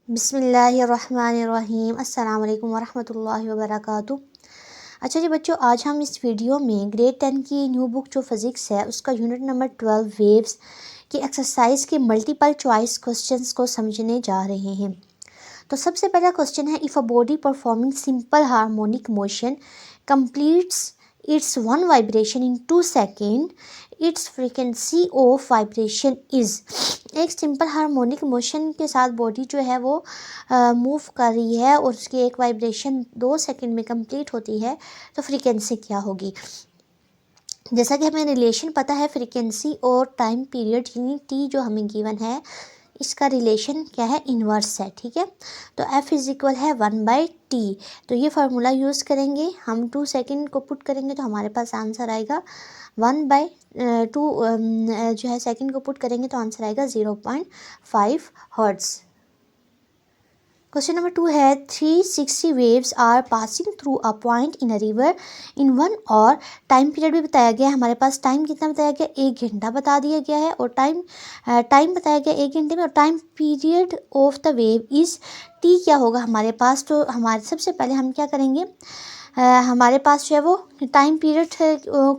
बिस्मिल्लाहिर्रहमानिर्रहीम। अस्सलाम वालेकुम वरहमतुल्लाहि वबरकातुहू। अच्छा जी बच्चों, आज हम इस वीडियो में ग्रेड 10 की न्यू बुक जो फिज़िक्स है उसका यूनिट नंबर 12 वेव्स की एक्सरसाइज के मल्टीपल चॉइस क्वेश्चंस को समझने जा रहे हैं। तो सबसे पहला क्वेश्चन है, if a body performing simple harmonic motion completes it's one vibration in 2 second, it's frequency of vibration is. एक सिंपल हार्मोनिक मोशन के साथ बॉडी जो है वो मूव कर रही है और उसकी एक वाइब्रेशन 2 सेकेंड में कंप्लीट होती है, तो फ्रीक्वेंसी क्या होगी। जैसा कि हमें रिलेशन पता है फ्रीक्वेंसी और टाइम पीरियड यानी टी जो हमें गिवन है, इसका रिलेशन क्या है, इन्वर्स है। ठीक है, तो F इज इक्वल है 1/T। तो ये फार्मूला यूज़ करेंगे, हम 2 सेकेंड को पुट करेंगे तो हमारे पास आंसर आएगा 1/2। जो है सेकेंड को पुट करेंगे तो आंसर आएगा 0.5 हर्ट्ज़। क्वेश्चन नंबर 2 है, 360 waves are passing through a point in a river in 1 hour time period भी बताया गया है। हमारे पास टाइम कितना बताया गया, 1 घंटा बता दिया गया है और टाइम बताया गया 1 घंटे में, और time period of the wave is T क्या होगा हमारे पास। तो हमारे सबसे पहले हम क्या करेंगे, हमारे पास जो है वो टाइम पीरियड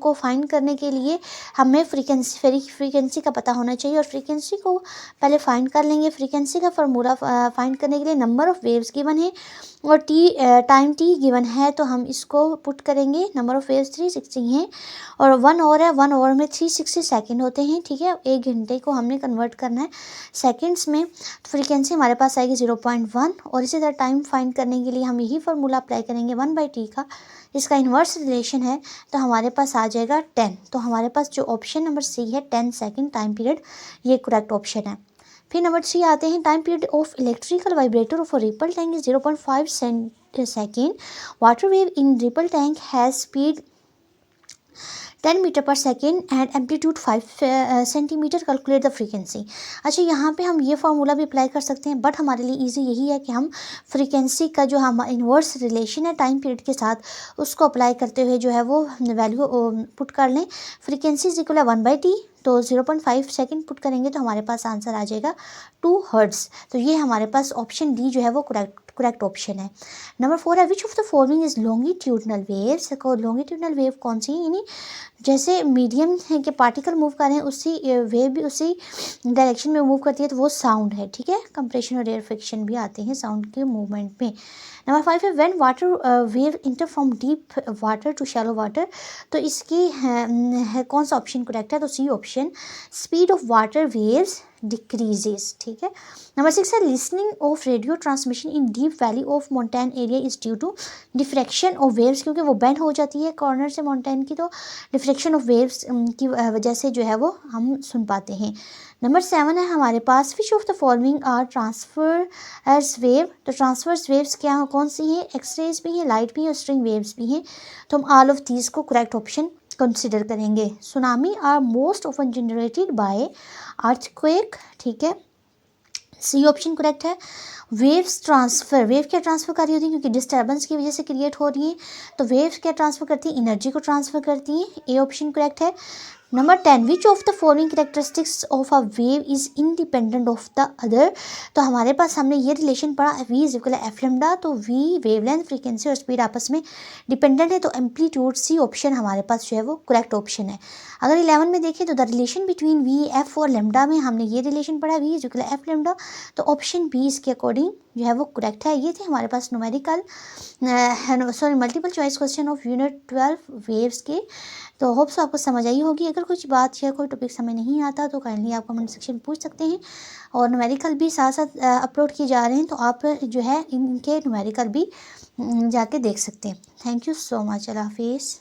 को फाइंड करने के लिए हमें फ्रीक्वेंसी का पता होना चाहिए, और फ्रीक्वेंसी को पहले फाइंड कर लेंगे। फ्रीक्वेंसी का फार्मूला फाइंड करने के लिए नंबर ऑफ़ वेव्स गिवन है और टाइम टी गिवन है, तो हम इसको पुट करेंगे। नंबर ऑफ़ वेव्स 360 हैं और 1 आवर है, 1 आवर में 360 सेकेंड होते हैं। ठीक है, 1 घंटे को हमने कन्वर्ट करना है सेकेंड्स में, तो फ्रीक्वेंसी हमारे पास आएगी 0.1। और इसी तरह टाइम फाइंड करने के लिए हम यही फार्मूला अप्लाई करेंगे 1/T का, इसका इन्वर्स रिलेशन है, तो हमारे पास आ जाएगा 10। तो हमारे पास जो ऑप्शन नंबर सी है 10 सेकेंड टाइम पीरियड, ये करेक्ट ऑप्शन है। फिर नंबर 3 आते हैं, time period of electrical vibrator of ripple tank is 0.5 second, water wave in ripple tank has speed 10 metre per second and amplitude 5 centimetre, calculate the frequency. अच्छा, यहाँ पे हम ये फार्मूला भी अप्लाई कर सकते हैं, बट हमारे लिए इजी यही है कि हम फ्रीक्वेंसी का जो हम इन्वर्स रिलेशन है टाइम पीरियड के साथ, उसको अप्लाई करते हुए जो है वो वैल्यू पुट कर लें। फ्रीक्वेंसी इज इक्वल है 1/T, तो 0.5 सेकेंड पुट करेंगे तो हमारे पास आंसर आ जाएगा 2 हर्ट्ज़। तो ये हमारे पास ऑप्शन डी जो है वो करेक्ट ऑप्शन है। नंबर 4 है, विच of the following is longitudinal waves. Longitudinal wave कौन सी है, यानी जैसे मीडियम है कि पार्टिकल मूव कर रहे हैं, उसी वेव भी उसी डायरेक्शन में मूव करती है, तो वो साउंड है। ठीक है, कंप्रेशन और रेयरफिक्शन भी आते हैं साउंड के मूवमेंट में। नंबर 5 है, when water wave enter from deep water to shallow water. तो इसकी है कौन सा ऑप्शन करेक्ट है, तो C option, speed of water waves decreases. ठीक है। नंबर 6 है, listening of radio transmission in deep valley of mountain area is due to diffraction of waves, क्योंकि वो बेंड हो जाती है कॉर्नर से माउंटेन की, तो डिफ्रैक्शन ऑफ वेव्स की वजह से जो है वो हम सुन पाते हैं। नंबर 7 है हमारे पास, which of the following are transverse wave. तो ट्रांसफर्स वेव्स क्या कौन सी हैं, एक्सरेज भी हैं, लाइट भी हैं और स्ट्रिंग वेव्स भी हैं, तो हम ऑल ऑफ दीज को करेक्ट ऑप्शन कंसिडर करेंगे। Tsunami are most often generated by earthquake. ठीक है, सी ऑप्शन करेक्ट है। वेव्स ट्रांसफ़र, वेव क्या ट्रांसफ़र कर रही होती है, क्योंकि डिस्टर्बेंस की वजह से क्रिएट हो रही है, तो वेव्स क्या ट्रांसफ़र करती है, एनर्जी को ट्रांसफ़र करती हैं। ए ऑप्शन करेक्ट है। Number 10, which of the following characteristics of a wave is independent of the other. तो हमारे पास हमने ये रिलेशन पढ़ा, V is equal F lambda, तो वी वेवलेंथ, फ्रीक्वेंसी और स्पीड आपस में डिपेंडेंट है, तो एम्पलीट्यूड सी ऑप्शन हमारे पास जो है वो करेक्ट ऑप्शन है। अगर 11 में देखें तो the relation between V F और लेमडा में हमने ये रिलेशन पढ़ा, V is equal F lambda, तो ऑप्शन बी इसके अकॉर्डिंग जो है वो करेक्ट है। ये थे हमारे पास numerical multiple choice question of unit 12 waves के। तो होप्स आपको समझ आई होगी। अगर कुछ बात या कोई टॉपिक समझ नहीं आता तो काइंडली आप कमेंट सेक्शन पूछ सकते हैं, और न्यूमेरिकल भी साथ साथ अपलोड किए जा रहे हैं, तो आप जो है इनके न्यूमेरिकल भी जाके देख सकते हैं। Thank you so much. अल्लाह हाफिज़।